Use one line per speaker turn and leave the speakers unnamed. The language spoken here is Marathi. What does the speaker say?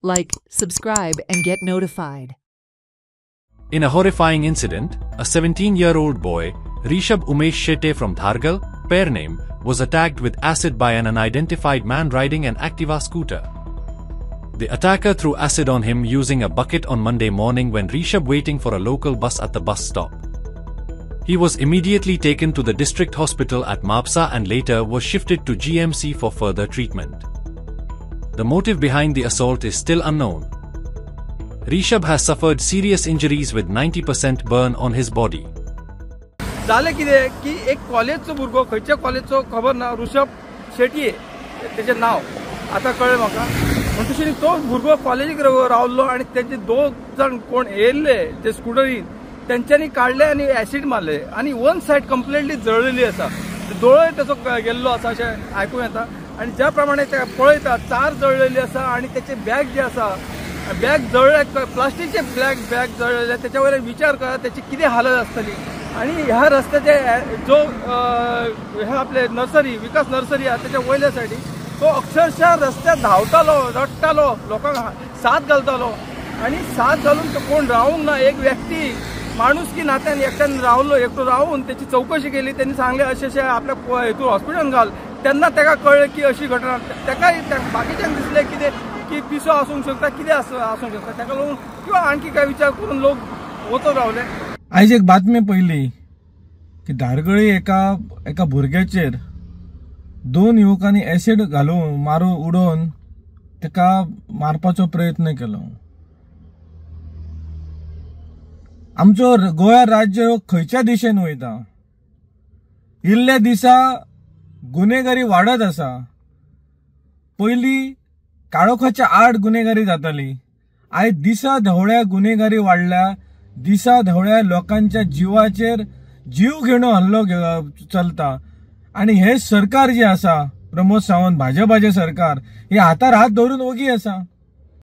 like, subscribe and get notified.
In a horrifying incident, a 17-year-old boy, Rishabh Umesh Shetty from Dhargal, pair name, was attacked with acid by an unidentified man riding an Activa scooter. The attacker threw acid on him using a bucket on Monday morning when Rishabh waiting for a local bus at the bus stop. He was immediately taken to the district hospital at Mapsa and later was shifted to GMC for further treatment. The motive behind the assault is still unknown. Rishabh has suffered serious injuries with 90% burn on his body.
झाले कितें की एक कॉलेजचो भुरगो खंयच्या कॉलेजचो खबर ना ऋषभ शेट्ये तेजें नाव आतां कळ्ळें म्हाका म्हणटकीर तो भुरगो कॉलेजीक रावल्लो आनी तेजे दोन जण कोण येयल्ले ते स्कुटरीन तेंच्यांनी काडले आनी एसीड मारले आनी वन सायड कंप्लीटली जळलेली आसा दोळोय तेचो गेल्लो आसा अशें आयकूं येता आनी ज्या प्रमाणे ते पळयता चार जळलेली आसा आनी तेचे बॅग जे आसा बॅग जळ्ळे प्लास्टीकचे बॅग जळलेले त्याच्या वयल्यान विचार करा त्याची कितें हालत आसतली आणि ह्या रस्त्याचे जो हे आपले नर्सरी विकास नर्सरी आहे त्याच्या वयल्या सायडी तो अक्षरशः रस्त्यार धांवतालो रडटालो लोकांक साथ घालतालो आणि साथ घालून तो कोण रावूंक ना एक व्यक्ती माणूस की नात्यान एकट्यान रावलो एकटो रावून त्याची चौकशी केली त्यांनी सांगले अशें आपल्या हेतून हॉस्पिटलान घाल तेन्ना ताका कळ्ळें की अशी घटना ताकाय बाकीच्यांक दिसलें कितें की पिसो आसूंक शकता कितें आसूंक शकता ताका लागून किंवा आणखी काय विचार करून लोक वचत रावले.
आयज एक बातमी पयली की धारगळी एका भुरग्याचेर दोन युवकांनी एसिड घालून मारून उडोवन ताका मारपाचो प्रयत्न केलो. आमचो गोवा राज्य खंयच्या दिशेन वयता इल्ले दिसा गुन्हेगारी वाडत आसा. पयली काळोखाच्या आड गुन्हेगारी जाताली आयज दिसा ढवळ्या गुन्हेगारी वाडल्या दिसा ढवळ्या लोकांच्या जीवाचेर जीव घेणो हल्लो चलता आणि हे सरकार जे आसा प्रमोद सावंत भाजपाचे सरकार हे हातार हात धरून ओगी आसा.